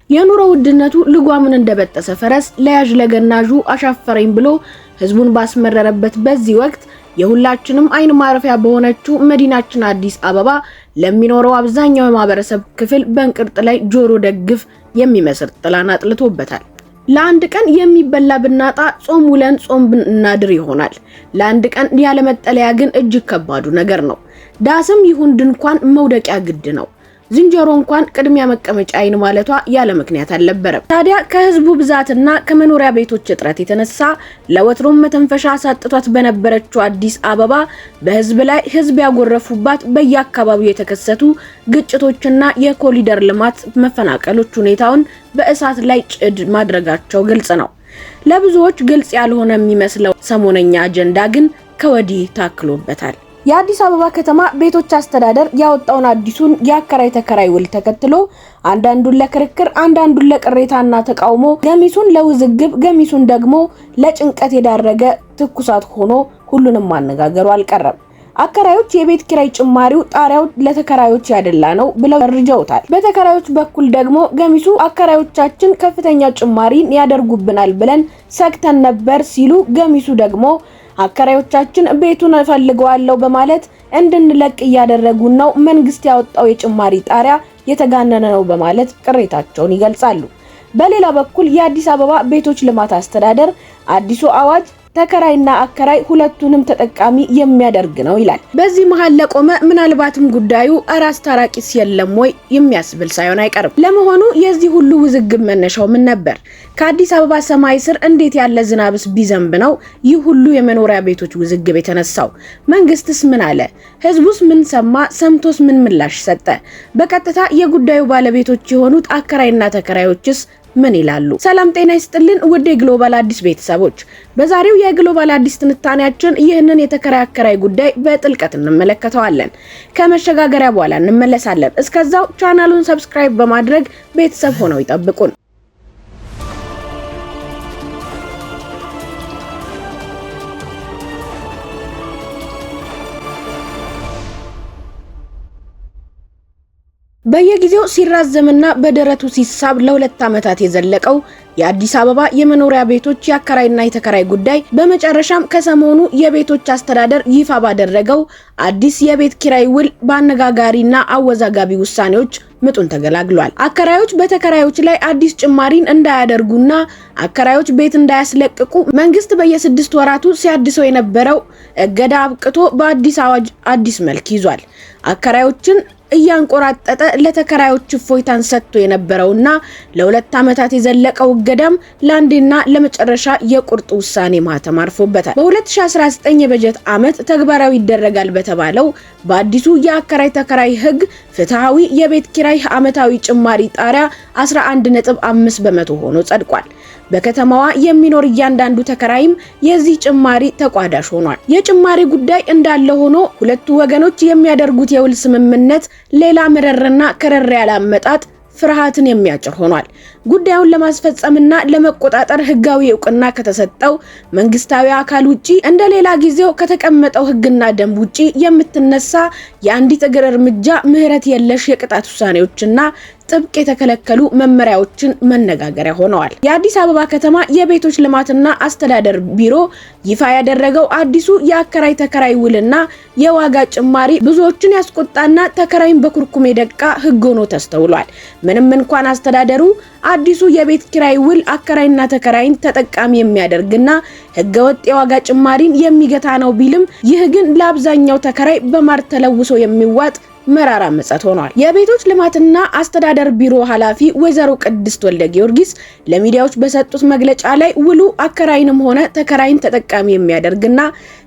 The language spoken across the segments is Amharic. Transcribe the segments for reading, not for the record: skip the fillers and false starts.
የኑሮ ውድነቱ ልጓምን እንደበጠሰ ፈረስ ለያዥ ለገናዡ አሻፈረኝ ብሎ ህዝቡን ባስመረረበት በዚህ ወቅት የሁላችንም አይን ማረፊያ በሆነችው መዲናችን አዲስ አበባ ለሚኖረው አብዛኛው ማህበረሰብ ክፍል በእንቅርት ላይ ጆሮ ደግፍ የሚመስል ጥላን አጥልቶበታል። ለአንድ ቀን የሚበላ ብናጣ ጾም ውለን ጾም ብናድር ይሆናል። ለአንድ ቀን ያለ መጠለያ ግን እጅግ ከባዱ ነገር ነው። ዳስም ይሁን ድንኳን መውደቂያ ግድ ነው። ዝንጀሮ እንኳን ቅድሚያ መቀመጫ አይን ማለቷ ያለ ምክንያት አልነበረም። ታዲያ ከህዝቡ ብዛትና ከመኖሪያ ቤቶች እጥረት የተነሳ ለወትሮም መተንፈሻ አሳጥቷት በነበረችው አዲስ አበባ በህዝብ ላይ ህዝብ ያጎረፉባት በየአካባቢው የተከሰቱ ግጭቶችና የኮሪደር ልማት መፈናቀሎች ሁኔታውን በእሳት ላይ ጭድ ማድረጋቸው ግልጽ ነው። ለብዙዎች ግልጽ ያልሆነ የሚመስለው ሰሞነኛ አጀንዳ ግን ከወዲህ ታክሎበታል። የአዲስ አበባ ከተማ ቤቶች አስተዳደር ያወጣውን አዲሱን የአከራይ ተከራይ ውል ተከትሎ አንዳንዱን ለክርክር አንዳንዱን ለቅሬታና ተቃውሞ ገሚሱን ለውዝግብ ገሚሱን ደግሞ ለጭንቀት የዳረገ ትኩሳት ሆኖ ሁሉንም ማነጋገሩ አልቀረም። አከራዮች የቤት ኪራይ ጭማሪው ጣሪያው ለተከራዮች ያደላ ነው ብለው ፈርጀውታል። በተከራዮች በኩል ደግሞ ገሚሱ አከራዮቻችን ከፍተኛ ጭማሪን ያደርጉብናል ብለን ሰግተን ነበር ሲሉ፣ ገሚሱ ደግሞ አከራዮቻችን ቤቱን ፈልገዋለሁ በማለት እንድንለቅ እያደረጉን ነው፣ መንግስት ያወጣው የጭማሪ ጣሪያ የተጋነነ ነው በማለት ቅሬታቸውን ይገልጻሉ። በሌላ በኩል የአዲስ አበባ ቤቶች ልማት አስተዳደር አዲሱ አዋጅ ተከራይና አከራይ ሁለቱንም ተጠቃሚ የሚያደርግ ነው ይላል። በዚህ መሃል ለቆመ ምናልባትም ጉዳዩ አራስ ታራቂስ የለም ወይ የሚያስብል ሳይሆን አይቀርም። ለመሆኑ የዚህ ሁሉ ውዝግብ መነሻው ምን ነበር? ከአዲስ አበባ ሰማይ ስር እንዴት ያለ ዝናብስ ቢዘንብ ነው ይህ ሁሉ የመኖሪያ ቤቶች ውዝግብ የተነሳው? መንግስትስ ምን አለ? ህዝቡስ ምን ሰማ? ሰምቶስ ምን ምላሽ ሰጠ? በቀጥታ የጉዳዩ ባለቤቶች የሆኑት አከራይና ተከራዮችስ ምን ይላሉ? ሰላም ጤና ይስጥልን ውድ የግሎባል አዲስ ቤተሰቦች፣ በዛሬው የግሎባል አዲስ ትንታኔያችን ይህንን የተከራይ ጉዳይ በጥልቀት እንመለከተዋለን። ከመሸጋገሪያ በኋላ እንመለሳለን። እስከዛው ቻናሉን ሰብስክራይብ በማድረግ ቤተሰብ ሆነው ይጠብቁን። በየጊዜው ሲራዘምና በደረቱ ሲሳብ ለሁለት ዓመታት የዘለቀው የአዲስ አበባ የመኖሪያ ቤቶች የአከራይና የተከራይ ጉዳይ በመጨረሻም ከሰሞኑ የቤቶች አስተዳደር ይፋ ባደረገው አዲስ የቤት ኪራይ ውል በአነጋጋሪና አወዛጋቢ ውሳኔዎች ምጡን ተገላግሏል። አከራዮች በተከራዮች ላይ አዲስ ጭማሪን እንዳያደርጉና አከራዮች ቤት እንዳያስለቅቁ መንግስት በየ6 ወራቱ ሲያድሰው የነበረው እገዳ አብቅቶ በአዲስ አዋጅ አዲስ መልክ ይዟል። አከራዮችን እያንቆራጠጠ ለተከራዮች እፎይታን ሰጥቶ የነበረውና ለሁለት ዓመታት የዘለቀው እገዳም ለአንዴና ለመጨረሻ የቁርጥ ውሳኔ ማህተም አርፎበታል። በ2019 የበጀት ዓመት ተግባራዊ ይደረጋል በተባለው በአዲሱ የአከራይ ተከራይ ህግ ፍትሃዊ የቤት ኪራይ ዓመታዊ ጭማሪ ጣሪያ 11.5 በመቶ ሆኖ ጸድቋል። በከተማዋ የሚኖር እያንዳንዱ ተከራይም የዚህ ጭማሪ ተቋዳሽ ሆኗል። የጭማሪ ጉዳይ እንዳለ ሆኖ ሁለቱ ወገኖች የሚያደርጉት የውል ስምምነት ሌላ ምርርና ከረር ያለ አመጣጥ ፍርሃትን የሚያጭር ሆኗል። ጉዳዩን ለማስፈጸምና ለመቆጣጠር ህጋዊ እውቅና ከተሰጠው መንግስታዊ አካል ውጪ እንደ ሌላ ጊዜው ከተቀመጠው ህግና ደንብ ውጪ የምትነሳ የአንዲት እግር እርምጃ ምህረት የለሽ የቅጣት ውሳኔዎችና ጥብቅ የተከለከሉ መመሪያዎችን መነጋገሪያ ሆነዋል። የአዲስ አበባ ከተማ የቤቶች ልማትና አስተዳደር ቢሮ ይፋ ያደረገው አዲሱ የአከራይ ተከራይ ውልና የዋጋ ጭማሪ ብዙዎችን ያስቆጣና ተከራይን በኩርኩም የደቃ ህግ ሆኖ ተስተውሏል። ምንም እንኳን አስተዳደሩ አዲሱ የቤት ኪራይ ውል አከራይና ተከራይን ተጠቃሚ የሚያደርግና ህገወጥ የዋጋ ጭማሪን የሚገታ ነው ቢልም ይህ ግን ለአብዛኛው ተከራይ በማር ተለውሶ የሚዋጥ መራራ መጻት ሆኗል። የቤቶች ልማትና አስተዳደር ቢሮ ኃላፊ ወይዘሮ ቅድስት ወልደ ጊዮርጊስ ለሚዲያዎች በሰጡት መግለጫ ላይ ውሉ አከራይንም ሆነ ተከራይን ተጠቃሚ የሚያደርግና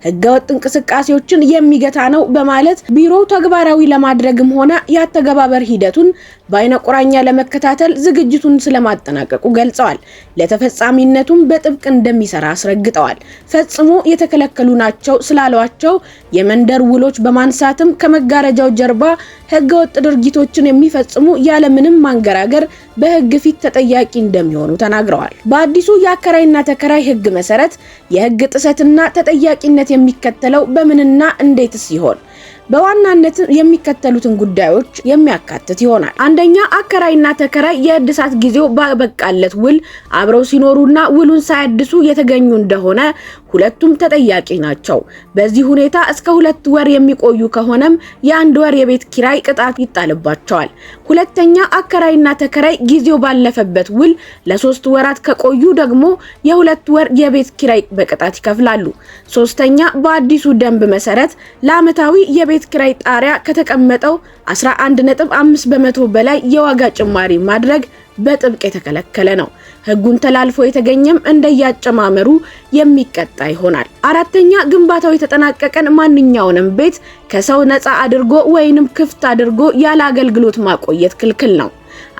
ህገወጥ እንቅስቃሴዎችን የሚገታ ነው በማለት ቢሮው ተግባራዊ ለማድረግም ሆነ ያተገባበር ሂደቱን በአይነ ቁራኛ ለመከታተል ዝግጅቱን ስለማጠናቀቁ ገልጸዋል። ለተፈጻሚነቱም በጥብቅ እንደሚሰራ አስረግጠዋል። ፈጽሞ የተከለከሉ ናቸው ስላሏቸው የመንደር ውሎች በማንሳትም ከመጋረጃው ጀርባ ህገወጥ ድርጊቶችን የሚፈጽሙ ያለምንም ማንገራገር በህግ ፊት ተጠያቂ እንደሚሆኑ ተናግረዋል። በአዲሱ የአከራይና ተከራይ ህግ መሰረት የህግ ጥሰትና ተጠያቂነት የሚከተለው በምንና እንዴትስ ይሆን? በዋናነት የሚከተሉትን ጉዳዮች የሚያካትት ይሆናል። አንደኛ፣ አከራይና ተከራይ የእድሳት ጊዜው ባበቃለት ውል አብረው ሲኖሩና ውሉን ሳያድሱ የተገኙ እንደሆነ ሁለቱም ተጠያቂ ናቸው። በዚህ ሁኔታ እስከ 2 ወር የሚቆዩ ከሆነም የ1 ወር የቤት ኪራይ ቅጣት ይጣልባቸዋል። ሁለተኛ፣ አከራይና ተከራይ ጊዜው ባለፈበት ውል ለ3 ወራት ከቆዩ ደግሞ የ2 ወር የቤት ኪራይ በቅጣት ይከፍላሉ። ሶስተኛ፣ በአዲሱ ደንብ መሰረት ለዓመታዊ የቤት ኪራይ ጣሪያ ከተቀመጠው 11.5% በላይ የዋጋ ጭማሪ ማድረግ በጥብቅ የተከለከለ ነው። ህጉን ተላልፎ የተገኘም እንደያጨማመሩ የሚቀጣ ይሆናል። አራተኛ፣ ግንባታው የተጠናቀቀን ማንኛውንም ቤት ከሰው ነፃ አድርጎ ወይንም ክፍት አድርጎ ያለ አገልግሎት ማቆየት ክልክል ነው።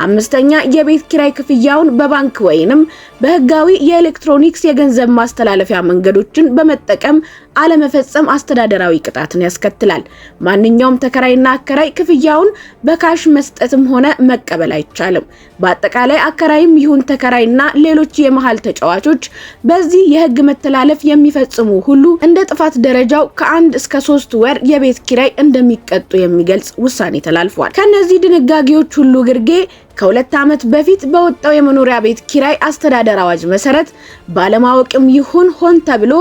አምስተኛ፣ የቤት ኪራይ ክፍያውን በባንክ ወይንም በህጋዊ የኤሌክትሮኒክስ የገንዘብ ማስተላለፊያ መንገዶችን በመጠቀም አለመፈጸም አስተዳደራዊ ቅጣትን ያስከትላል። ማንኛውም ተከራይና አከራይ ክፍያውን በካሽ መስጠትም ሆነ መቀበል አይቻልም። በአጠቃላይ አከራይም ይሁን ተከራይና ሌሎች የመሃል ተጫዋቾች በዚህ የህግ መተላለፍ የሚፈጽሙ ሁሉ እንደ ጥፋት ደረጃው ከ1 እስከ 3 ወር የቤት ኪራይ እንደሚቀጡ የሚገልጽ ውሳኔ ተላልፏል። ከነዚህ ድንጋጌዎች ሁሉ ግርጌ ከ2 ዓመት በፊት በወጣው የመኖሪያ ቤት ኪራይ አስተዳደር አዋጅ መሰረት ባለማወቅም ይሁን ሆን ተብሎ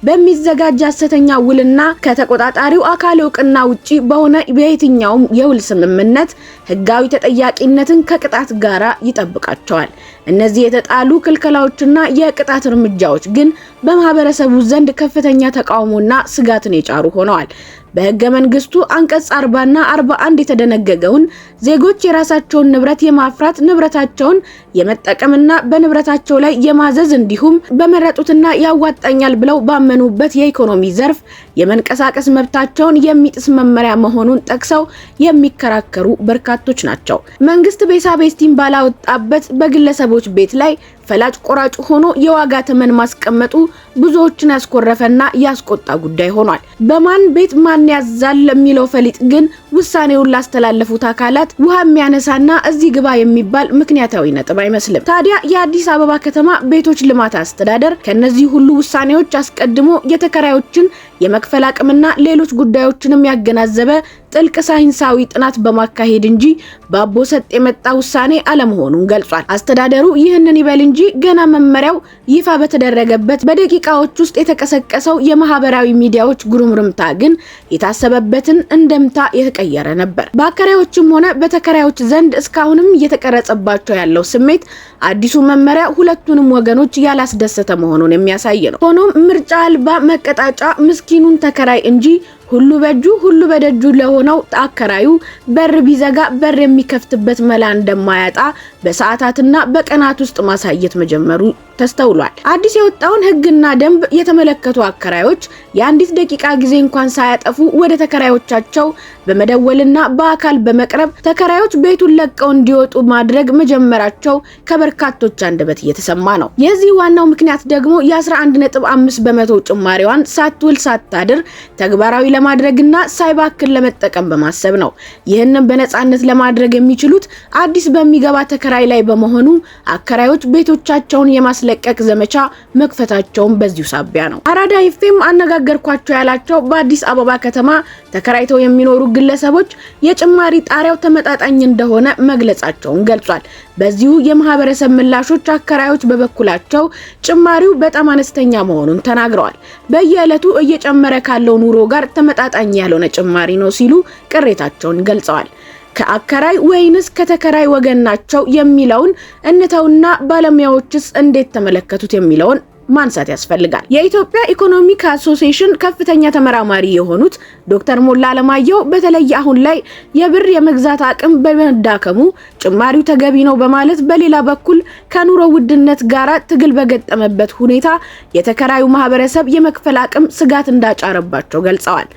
በሚዘጋጅ ሐሰተኛ ውልና ከተቆጣጣሪው አካል እውቅና ውጪ በሆነ በየትኛውም የውል ስምምነት ህጋዊ ተጠያቂነትን ከቅጣት ጋራ ይጠብቃቸዋል። እነዚህ የተጣሉ ክልከላዎችና የቅጣት እርምጃዎች ግን በማህበረሰቡ ዘንድ ከፍተኛ ተቃውሞና ስጋትን የጫሩ ሆነዋል። በህገ መንግስቱ አንቀጽ 40 እና 41 የተደነገገውን ዜጎች የራሳቸውን ንብረት የማፍራት ንብረታቸውን የመጠቀምና በንብረታቸው ላይ የማዘዝ እንዲሁም በመረጡትና ያዋጣኛል ብለው ባመኑበት የኢኮኖሚ ዘርፍ የመንቀሳቀስ መብታቸውን የሚጥስ መመሪያ መሆኑን ጠቅሰው የሚከራከሩ በርካቶች ናቸው። መንግስት ቤሳቤስቲን ባላወጣበት በግለሰቦች ቤት ላይ ፈላጭ ቆራጭ ሆኖ የዋጋ ተመን ማስቀመጡ ብዙዎችን ያስኮረፈና ያስቆጣ ጉዳይ ሆኗል። በማን ቤት ማን ያዛል ለሚለው ፈሊጥ ግን ውሳኔውን ላስተላለፉት አካላት ውሃ የሚያነሳና እዚህ ግባ የሚባል ምክንያታዊ ነጥብ አይመስልም። ታዲያ የአዲስ አበባ ከተማ ቤቶች ልማት አስተዳደር ከነዚህ ሁሉ ውሳኔዎች አስቀድሞ የተከራዮችን የመክፈል አቅምና ሌሎች ጉዳዮችንም ያገናዘበ ጥልቅ ሳይንሳዊ ጥናት በማካሄድ እንጂ ባቦ ሰጥ የመጣ ውሳኔ አለመሆኑን ገልጿል። አስተዳደሩ ይህንን ይበል እንጂ ገና መመሪያው ይፋ በተደረገበት በደቂቃዎች ውስጥ የተቀሰቀሰው የማህበራዊ ሚዲያዎች ጉሩምርምታ ግን የታሰበበትን እንደምታ የተቀየረ ነበር። በአከራዮችም ሆነ በተከራዮች ዘንድ እስካሁንም እየተቀረጸባቸው ያለው ስሜት አዲሱ መመሪያ ሁለቱንም ወገኖች ያላስደሰተ መሆኑን የሚያሳይ ነው። ሆኖም ምርጫ አልባ መቀጣጫ ምስኪኑን ተከራይ እንጂ ሁሉ በእጁ ሁሉ በደጁ ለሆነው አከራዩ በር ቢዘጋ በር የሚከፍትበት መላ እንደማያጣ በሰዓታትና በቀናት ውስጥ ማሳየት መጀመሩ ተስተውሏል። አዲስ የወጣውን ህግና ደንብ የተመለከቱ አከራዮች የአንዲት ደቂቃ ጊዜ እንኳን ሳያጠፉ ወደ ተከራዮቻቸው በመደወልና በአካል በመቅረብ ተከራዮች ቤቱን ለቀው እንዲወጡ ማድረግ መጀመራቸው ከበርካቶች አንደበት እየተሰማ ነው። የዚህ ዋናው ምክንያት ደግሞ የ11.5% ጭማሪዋን ሳትውል ሳታድር ተግባራዊ ለማድረግና ሳይባክን ለመጠቀም በማሰብ ነው። ይህንን በነፃነት ለማድረግ የሚችሉት አዲስ በሚገባ ተከራይ ላይ በመሆኑ አከራዮች ቤቶቻቸውን የማስለቀቅ ዘመቻ መክፈታቸውን በዚሁ ሳቢያ ነው። አራዳ ኤፍኤም አነጋገርኳቸው ያላቸው በአዲስ አበባ ከተማ ተከራይተው የሚኖሩ ግለሰቦች የጭማሪ ጣሪያው ተመጣጣኝ እንደሆነ መግለጻቸውን ገልጿል። በዚሁ የማህበረሰብ ምላሾች አከራዮች በበኩላቸው ጭማሪው በጣም አነስተኛ መሆኑን ተናግረዋል። በየዕለቱ እየጨመረ ካለው ኑሮ ጋር ተመጣጣኝ ያልሆነ ጭማሪ ነው ሲሉ ቅሬታቸውን ገልጸዋል። ከአከራይ ወይንስ ከተከራይ ወገን ናቸው የሚለውን እንተውና ባለሙያዎችስ እንዴት ተመለከቱት የሚለውን ማንሳት ያስፈልጋል። የኢትዮጵያ ኢኮኖሚክ አሶሲዬሽን ከፍተኛ ተመራማሪ የሆኑት ዶክተር ሞላ አለማየሁ በተለይ አሁን ላይ የብር የመግዛት አቅም በመዳከሙ ጭማሪው ተገቢ ነው በማለት በሌላ በኩል ከኑሮ ውድነት ጋር ትግል በገጠመበት ሁኔታ የተከራዩ ማህበረሰብ የመክፈል አቅም ስጋት እንዳጫረባቸው ገልጸዋል።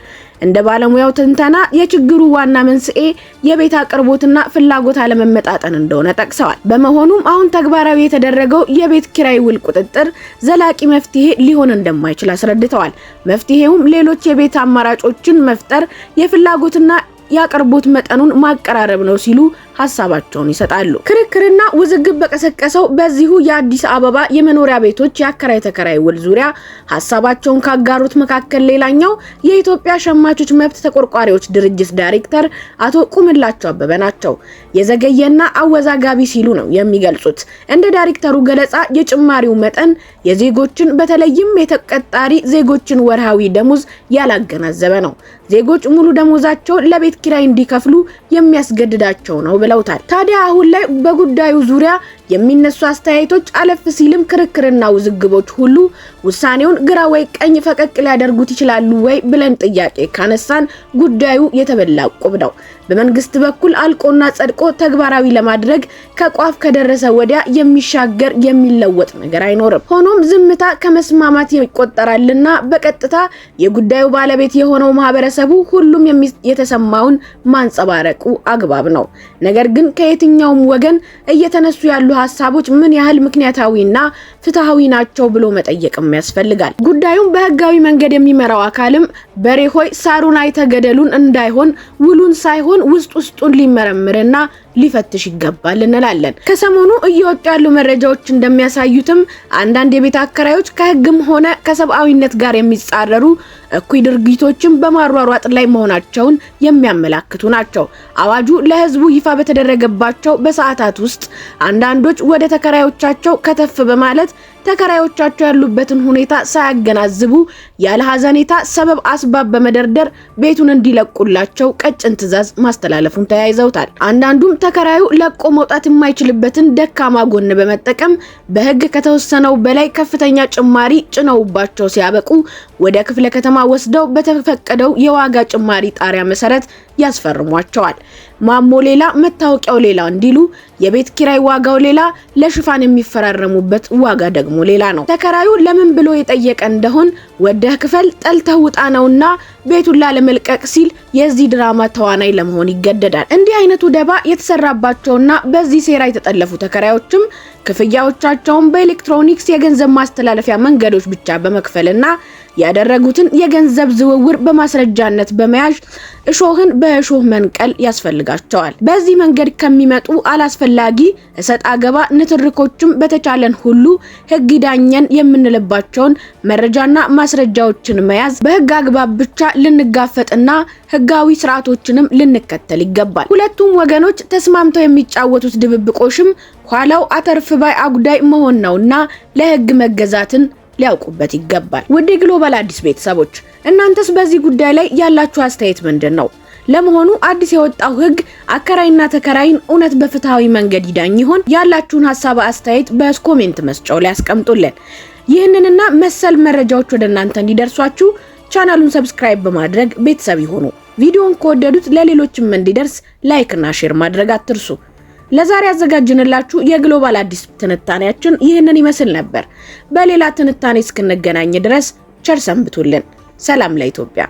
እንደ ባለሙያው ትንተና የችግሩ ዋና መንስኤ የቤት አቅርቦትና ፍላጎት አለመመጣጠን እንደሆነ ጠቅሰዋል። በመሆኑም አሁን ተግባራዊ የተደረገው የቤት ኪራይ ውል ቁጥጥር ዘላቂ መፍትሄ ሊሆን እንደማይችል አስረድተዋል። መፍትሄውም ሌሎች የቤት አማራጮችን መፍጠር፣ የፍላጎትና የአቅርቦት መጠኑን ማቀራረብ ነው ሲሉ ሐሳባቸውን ይሰጣሉ። ክርክርና ውዝግብ በቀሰቀሰው በዚሁ የአዲስ አበባ የመኖሪያ ቤቶች የአከራይ ተከራይ ውል ዙሪያ ሐሳባቸውን ካጋሩት መካከል ሌላኛው የኢትዮጵያ ሸማቾች መብት ተቆርቋሪዎች ድርጅት ዳይሬክተር አቶ ቁምላቸው አበበ ናቸው። የዘገየና አወዛጋቢ ሲሉ ነው የሚገልጹት። እንደ ዳይሬክተሩ ገለጻ የጭማሪው መጠን የዜጎችን በተለይም የተቀጣሪ ዜጎችን ወርሃዊ ደሞዝ ያላገናዘበ ነው። ዜጎች ሙሉ ደሞዛቸው ለቤት ኪራይ እንዲከፍሉ የሚያስገድዳቸው ነው ብለውታል። ታዲያ አሁን ላይ በጉዳዩ ዙሪያ የሚነሱ አስተያየቶች አለፍ ሲልም ክርክርና ውዝግቦች ሁሉ ውሳኔውን ግራ ወይ ቀኝ ፈቀቅ ሊያደርጉት ይችላሉ ወይ ብለን ጥያቄ ካነሳን ጉዳዩ የተበላ ቁብ ነው። በመንግስት በኩል አልቆና ጸድቆ ተግባራዊ ለማድረግ ከቋፍ ከደረሰ ወዲያ የሚሻገር የሚለወጥ ነገር አይኖርም። ሆኖም ዝምታ ከመስማማት ይቆጠራልና በቀጥታ የጉዳዩ ባለቤት የሆነው ማህበረሰቡ ሁሉም የተሰማውን ማንጸባረቁ አግባብ ነው። ነገር ግን ከየትኛውም ወገን እየተነሱ ያሉ ሐሳቦች ምን ያህል ምክንያታዊና ፍትሃዊ ናቸው ብሎ መጠየቅም ያስፈልጋል። ጉዳዩን በህጋዊ መንገድ የሚመራው አካልም በሬ ሆይ ሳሩን አይተገደሉን እንዳይሆን ውሉን ሳይሆን ውስጡን ሊመረምርና ሊፈትሽ ይገባል እንላለን። ከሰሞኑ እየወጡ ያሉ መረጃዎች እንደሚያሳዩትም አንዳንድ የቤት አከራዮች ከህግም ሆነ ከሰብአዊነት ጋር የሚጻረሩ እኩይ ድርጊቶችን በማሯሯጥ ላይ መሆናቸውን የሚያመላክቱ ናቸው። አዋጁ ለህዝቡ ይፋ በተደረገባቸው በሰዓታት ውስጥ አንዳንዶች ወደ ተከራዮቻቸው ከተፍ በማለት ተከራዮቻቸው ያሉበትን ሁኔታ ሳያገናዝቡ ያለ ሐዘኔታ ሰበብ አስባብ በመደርደር ቤቱን እንዲለቁላቸው ቀጭን ትዕዛዝ ማስተላለፉን ተያይዘውታል። አንዳንዱም ተከራዩ ለቆ መውጣት የማይችልበትን ደካማ ጎን በመጠቀም በህግ ከተወሰነው በላይ ከፍተኛ ጭማሪ ጭነውባቸው ሲያበቁ ወደ ክፍለ ከተማ ወስደው በተፈቀደው የዋጋ ጭማሪ ጣሪያ መሰረት ያስፈርሟቸዋል። ማሞ ሌላ መታወቂያው ሌላ እንዲሉ የቤት ኪራይ ዋጋው ሌላ፣ ለሽፋን የሚፈራረሙበት ዋጋ ደግሞ ሌላ ነው። ተከራዩ ለምን ብሎ የጠየቀ እንደሆን ወደህ ክፈል ጠልተህ ውጣ ነውና ቤቱን ላለመልቀቅ ሲል የዚህ ድራማ ተዋናይ ለመሆን ይገደዳል። እንዲህ አይነቱ ደባ የተሰራባቸውና በዚህ ሴራ የተጠለፉ ተከራዮችም ክፍያዎቻቸውን በኤሌክትሮኒክስ የገንዘብ ማስተላለፊያ መንገዶች ብቻ በመክፈልና ያደረጉትን የገንዘብ ዝውውር በማስረጃነት በመያዝ እሾህን በእሾህ መንቀል ያስፈልጋቸዋል። በዚህ መንገድ ከሚመጡ አላስፈላጊ እሰጥ አገባ ንትርኮችም በተቻለን ሁሉ ህግ ዳኘን የምንልባቸውን መረጃና ማስረጃዎችን መያዝ በህግ አግባብ ብቻ ልንጋፈጥና ህጋዊ ስርዓቶችንም ልንከተል ይገባል። ሁለቱም ወገኖች ተስማምተው የሚጫወቱት ድብብቆሽም ኋላው አተርፍ ባይ አጉዳይ መሆን ነውና ለህግ መገዛትን ሊያውቁበት ይገባል። ውድ ግሎባል አዲስ ቤተሰቦች እናንተስ በዚህ ጉዳይ ላይ ያላችሁ አስተያየት ምንድነው? ለመሆኑ አዲስ የወጣው ህግ አከራይና ተከራይን እውነት በፍትሃዊ መንገድ ይዳኝ ይሆን? ያላችሁን ሐሳብ አስተያየት በኮሜንት መስጫው ላይ አስቀምጡልን። ይህንንና መሰል መረጃዎች ወደ እናንተ እንዲደርሷችሁ ቻናሉን ሰብስክራይብ በማድረግ ቤተሰብ ይሁኑ። ቪዲዮውን ከወደዱት ለሌሎችም እንዲደርስ ላይክ እና ሼር ማድረግ አትርሱ። ለዛሬ ያዘጋጅንላችሁ የግሎባል አዲስ ትንታኔያችን ይህንን ይመስል ነበር። በሌላ ትንታኔ እስክንገናኝ ድረስ ቸር ሰንብቱልን። ሰላም ለኢትዮጵያ።